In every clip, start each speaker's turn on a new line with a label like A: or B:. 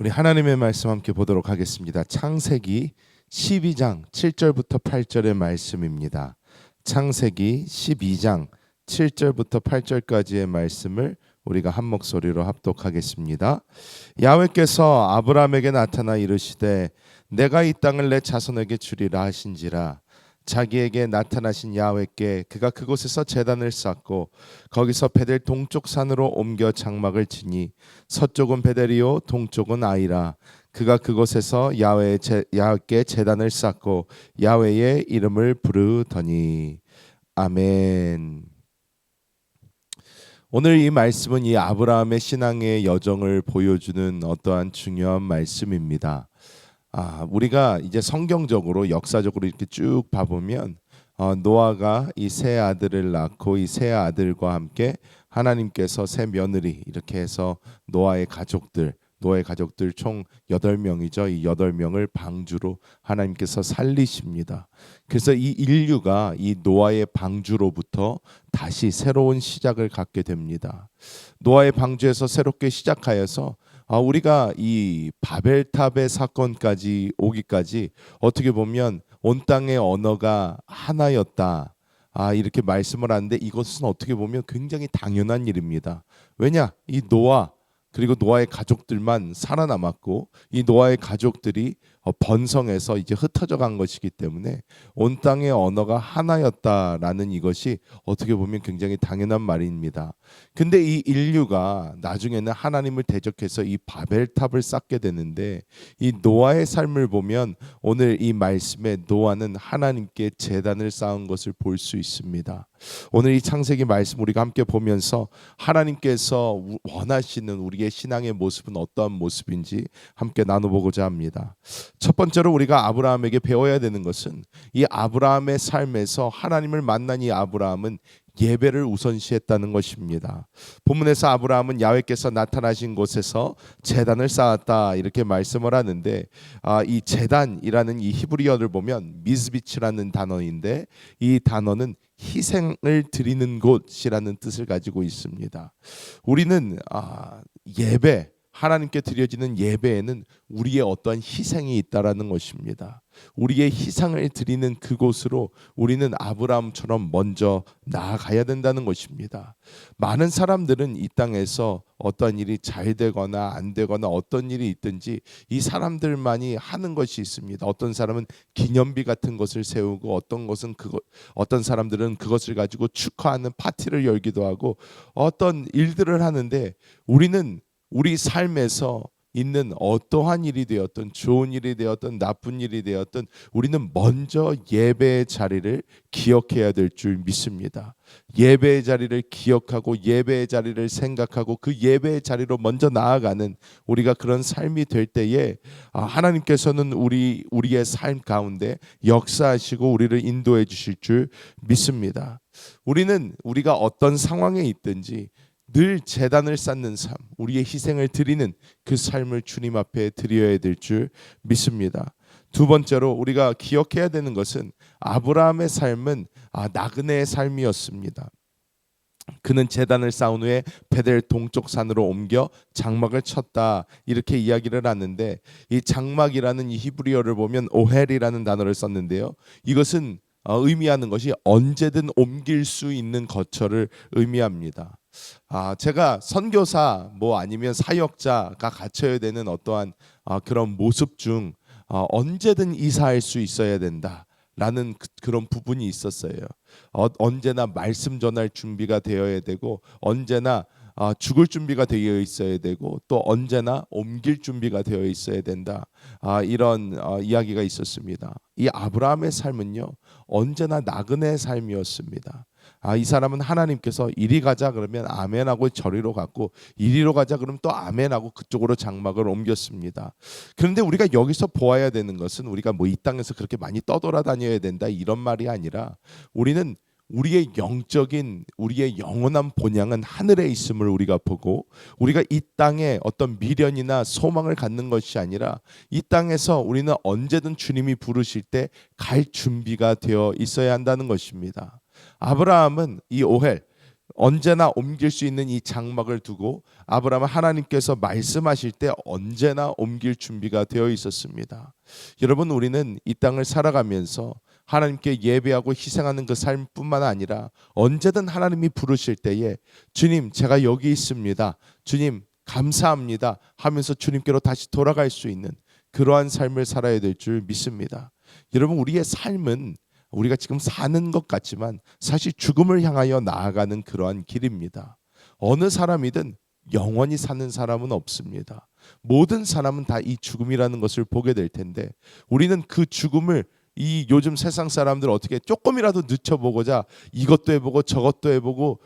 A: 우리 하나님의 말씀 함께 보도록 하겠습니다. 창세기 12장 7절부터 8절의 말씀입니다. 창세기 12장 7절부터 8절까지의 말씀을 우리가 한 목소리로 합독하겠습니다. 야훼께서 아브라함에게 나타나 이르시되 내가 이 땅을 내 자손에게 주리라 하신지라. 자기에게 나타나신 야훼께 그가 그곳에서 제단을 쌓고 거기서 베델 동쪽 산으로 옮겨 장막을 치니 서쪽은 베델이요 동쪽은 아이라. 그가 그곳에서 야훼께 제단을 쌓고 야훼의 이름을 부르더니. 아멘. 오늘 이 말씀은 이 아브라함의 신앙의 여정을 보여주는 어떠한 중요한 말씀입니다. 우리가 이제 성경적으로 역사적으로 이렇게 쭉 봐보면 노아가 이 세 아들을 낳고 이 세 아들과 함께 하나님께서 세 며느리 이렇게 해서 노아의 가족들 총 8명이죠. 이 8명을 방주로 하나님께서 살리십니다. 그래서 이 인류가 이 노아의 방주로부터 다시 새로운 시작을 갖게 됩니다. 노아의 방주에서 새롭게 시작하여서 우리가 이 바벨탑의 사건까지 오기까지 어떻게 보면 온 땅의 언어가 하나였다. 이렇게 말씀을 하는데 이것은 어떻게 보면 굉장히 당연한 일입니다. 왜냐? 이 노아 그리고 노아의 가족들만 살아남았고 이 노아의 가족들이 번성해서 이제 흩어져 간 것이기 때문에 온 땅의 언어가 하나였다라는 이것이 어떻게 보면 굉장히 당연한 말입니다. 근데 이 인류가 나중에는 하나님을 대적해서 이 바벨탑을 쌓게 되는데 이 노아의 삶을 보면 오늘 이 말씀에 노아는 하나님께 제단을 쌓은 것을 볼 수 있습니다. 오늘 이 창세기 말씀 우리가 함께 보면서 하나님께서 원하시는 우리의 신앙의 모습은 어떠한 모습인지 함께 나눠보고자 합니다. 첫 번째로 우리가 아브라함에게 배워야 되는 것은 이 아브라함의 삶에서 하나님을 만난 이 아브라함은 예배를 우선시했다는 것입니다. 본문에서 아브라함은 야훼께서 나타나신 곳에서 제단을 쌓았다 이렇게 말씀을 하는데 이 제단이라는 이 히브리어를 보면 미즈비치라는 단어인데 이 단어는 희생을 드리는 곳이라는 뜻을 가지고 있습니다. 우리는 예배 하나님께 드려지는 예배에는 우리의 어떠한 희생이 있다라는 것입니다. 우리의 희생을 드리는 그곳으로 우리는 아브라함처럼 먼저 나아가야 된다는 것입니다. 많은 사람들은 이 땅에서 어떤 일이 잘 되거나 안 되거나 어떤 일이 있든지 이 사람들만이 하는 것이 있습니다. 어떤 사람은 기념비 같은 것을 세우고 어떤 사람들은 그것을 가지고 축하하는 파티를 열기도 하고 어떤 일들을 하는데 우리는 우리 삶에서 있는 어떠한 일이 되었든 좋은 일이 되었든 나쁜 일이 되었든 우리는 먼저 예배의 자리를 기억해야 될 줄 믿습니다. 예배의 자리를 기억하고 예배의 자리를 생각하고 그 예배의 자리로 먼저 나아가는 우리가 그런 삶이 될 때에 하나님께서는 우리의 삶 가운데 역사하시고 우리를 인도해 주실 줄 믿습니다. 우리가 어떤 상황에 있든지 늘 제단을 쌓는 삶, 우리의 희생을 드리는 그 삶을 주님 앞에 드려야 될 줄 믿습니다. 두 번째로 우리가 기억해야 되는 것은 아브라함의 삶은 나그네의 삶이었습니다. 그는 제단을 쌓은 후에 베델 동쪽 산으로 옮겨 장막을 쳤다 이렇게 이야기를 하는데 이 장막이라는 이 히브리어를 보면 오헬이라는 단어를 썼는데요. 이것은 의미하는 것이 언제든 옮길 수 있는 거처를 의미합니다. 제가 선교사 아니면 사역자가 갖춰야 되는 어떠한 그런 모습 중 언제든 이사할 수 있어야 된다라는 그런 부분이 있었어요. 언제나 말씀 전할 준비가 되어야 되고 언제나 죽을 준비가 되어 있어야 되고 또 언제나 옮길 준비가 되어 있어야 된다. 이런 이야기가 있었습니다. 이 아브라함의 삶은요 언제나 나그네의 삶이었습니다. 이 사람은 하나님께서 이리 가자 그러면 아멘하고 저리로 갔고 이리로 가자 그러면 또 아멘하고 그쪽으로 장막을 옮겼습니다. 그런데 우리가 여기서 보아야 되는 것은 우리가 이 땅에서 그렇게 많이 떠돌아다녀야 된다 이런 말이 아니라 우리는 우리의 영원한 본향은 하늘에 있음을 우리가 보고 우리가 이 땅에 어떤 미련이나 소망을 갖는 것이 아니라 이 땅에서 우리는 언제든 주님이 부르실 때 갈 준비가 되어 있어야 한다는 것입니다. 아브라함은 이 오헬 언제나 옮길 수 있는 이 장막을 두고 아브라함은 하나님께서 말씀하실 때 언제나 옮길 준비가 되어 있었습니다. 여러분, 우리는 이 땅을 살아가면서 하나님께 예배하고 희생하는 그 삶뿐만 아니라 언제든 하나님이 부르실 때에 주님, 제가 여기 있습니다, 주님 감사합니다 하면서 주님께로 다시 돌아갈 수 있는 그러한 삶을 살아야 될 줄 믿습니다. 여러분, 우리의 삶은 우리가 지금 사는 것 같지만 사실 죽음을 향하여 나아가는 그러한 길입니다. 어느 사람이든 영원히 사는 사람은 없습니다. 모든 사람은 다 이 죽음이라는 것을 보게 될 텐데, 우리는 그 죽음을 이 요즘 세상 사람들 어떻게 조금이라도 늦춰보고자 이것도 해보고 저것도 해보고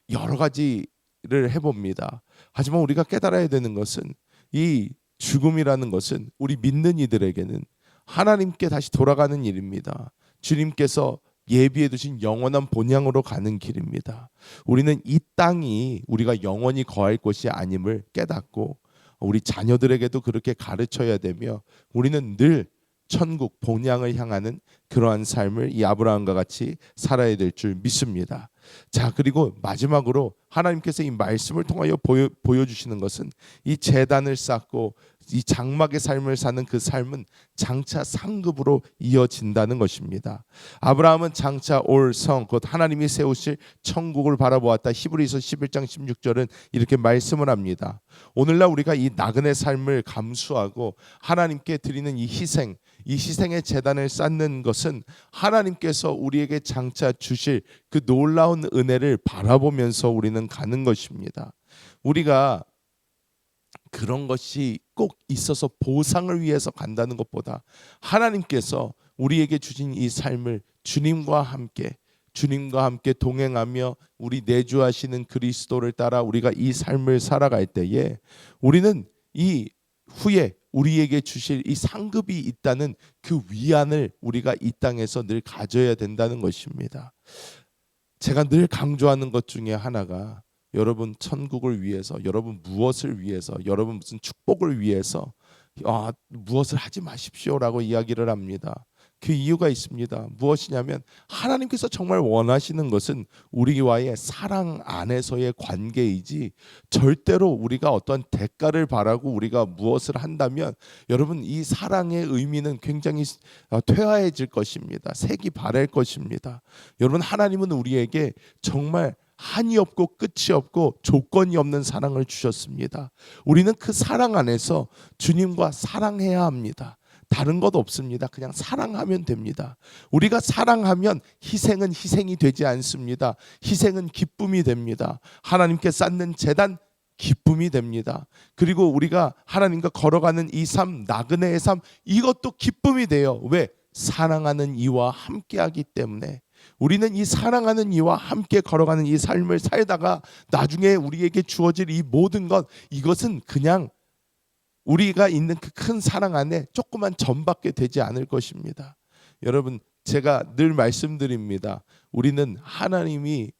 A: 여러 가지를 해봅니다. 하지만 우리가 깨달아야 되는 것은 이 죽음이라는 것은 우리 믿는 이들에게는 하나님께 다시 돌아가는 일입니다. 주님께서 예비해 두신 영원한 본향으로 가는 길입니다. 우리는 이 땅이 우리가 영원히 거할 곳이 아님을 깨닫고 우리 자녀들에게도 그렇게 가르쳐야 되며, 우리는 늘 천국 본향을 향하는 그러한 삶을 이 아브라함과 같이 살아야 될 줄 믿습니다. 자, 그리고 마지막으로 하나님께서 이 말씀을 통하여 보여주시는 것은 이 제단을 쌓고 이 장막의 삶을 사는 그 삶은 장차 상급으로 이어진다는 것입니다. 아브라함은 장차 올 성, 곧 하나님이 세우실 천국을 바라보았다. 히브리서 11장 16절은 이렇게 말씀을 합니다. 오늘날 우리가 이 나그네 삶을 감수하고 하나님께 드리는 이 희생의 제단을 쌓는 것은 하나님께서 우리에게 장차 주실 그 놀라운 은혜를 바라보면서 우리는 가는 것입니다. 우리가 그런 것이 꼭 있어서 보상을 위해서 간다는 것보다 하나님께서 우리에게 주신 이 삶을 주님과 함께 동행하며 우리 내주하시는 그리스도를 따라 우리가 이 삶을 살아갈 때에 우리는 이 후에 우리에게 주실 이 상급이 있다는 그 위안을 우리가 이 땅에서 늘 가져야 된다는 것입니다. 제가 늘 강조하는 것 중에 하나가, 여러분 천국을 위해서, 여러분 무엇을 위해서, 여러분 무슨 축복을 위해서 무엇을 하지 마십시오라고 이야기를 합니다. 그 이유가 있습니다. 무엇이냐면 하나님께서 정말 원하시는 것은 우리와의 사랑 안에서의 관계이지, 절대로 우리가 어떤 대가를 바라고 우리가 무엇을 한다면 여러분 이 사랑의 의미는 굉장히 퇴화해질 것입니다. 색이 바랄 것입니다. 여러분, 하나님은 우리에게 정말 한이 없고 끝이 없고 조건이 없는 사랑을 주셨습니다. 우리는 그 사랑 안에서 주님과 사랑해야 합니다. 다른 것 없습니다. 그냥 사랑하면 됩니다. 우리가 사랑하면 희생은 희생이 되지 않습니다. 희생은 기쁨이 됩니다. 하나님께 쌓는 제단 기쁨이 됩니다. 그리고 우리가 하나님과 걸어가는 이 삶, 나그네의 삶, 이것도 기쁨이 돼요. 왜? 사랑하는 이와 함께하기 때문에. 우리는 이 사랑하는 이와 함께 걸어가는 이 삶을 살다가 나중에 우리에게 주어질 이 모든 것, 이것은 그냥 우리가 있는 그 큰 사랑 안에 조그만 점밖에 되지 않을 것입니다. 여러분, 제가 늘 말씀드립니다. 우리는 하나님이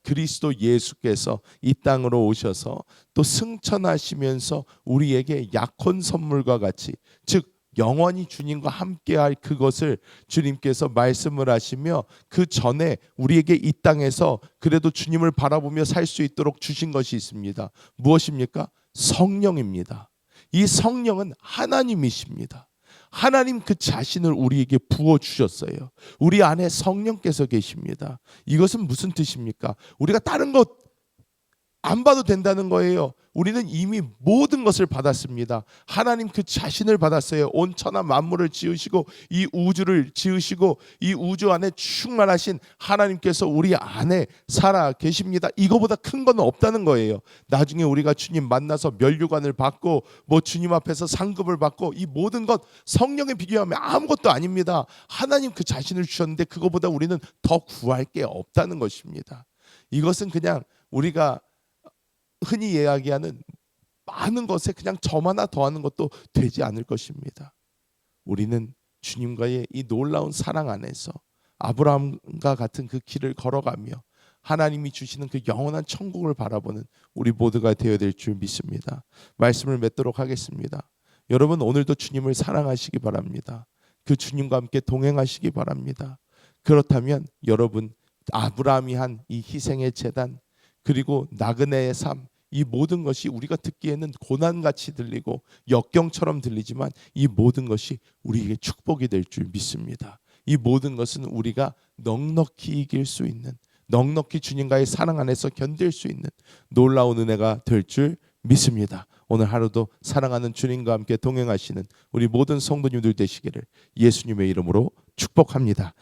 A: 그리스도 예수께서 이 땅으로 오셔서 또 승천하시면서 우리에게 약혼 선물과 같이, 즉 영원히 주님과 함께할 그것을 주님께서 말씀을 하시며 그 전에 우리에게 이 땅에서 그래도 주님을 바라보며 살 수 있도록 주신 것이 있습니다. 무엇입니까? 성령입니다. 이 성령은 하나님이십니다. 하나님 그 자신을 우리에게 부어주셨어요. 우리 안에 성령께서 계십니다. 이것은 무슨 뜻입니까? 우리가 다른 것 안 봐도 된다는 거예요. 우리는 이미 모든 것을 받았습니다. 하나님 그 자신을 받았어요. 온 천하 만물을 지으시고 이 우주를 지으시고 이 우주 안에 충만하신 하나님께서 우리 안에 살아 계십니다. 이거보다 큰 건 없다는 거예요. 나중에 우리가 주님 만나서 면류관을 받고 뭐 주님 앞에서 상급을 받고 이 모든 것 성령에 비교하면 아무것도 아닙니다. 하나님 그 자신을 주셨는데 그거보다 우리는 더 구할 게 없다는 것입니다. 이것은 그냥 우리가 흔히 이야기하는 많은 것에 그냥 점 하나 더하는 것도 되지 않을 것입니다. 우리는 주님과의 이 놀라운 사랑 안에서 아브라함과 같은 그 길을 걸어가며 하나님이 주시는 그 영원한 천국을 바라보는 우리 모두가 되어야 될 줄 믿습니다. 말씀을 맺도록 하겠습니다. 여러분, 오늘도 주님을 사랑하시기 바랍니다. 그 주님과 함께 동행하시기 바랍니다. 그렇다면 여러분, 아브라함이 한 이 희생의 제단, 그리고 나그네의 삶, 이 모든 것이 우리가 듣기에는 고난같이 들리고 역경처럼 들리지만 이 모든 것이 우리에게 축복이 될 줄 믿습니다. 이 모든 것은 우리가 넉넉히 이길 수 있는, 넉넉히 주님과의 사랑 안에서 견딜 수 있는 놀라운 은혜가 될 줄 믿습니다. 오늘 하루도 사랑하는 주님과 함께 동행하시는 우리 모든 성도님들 되시기를 예수님의 이름으로 축복합니다.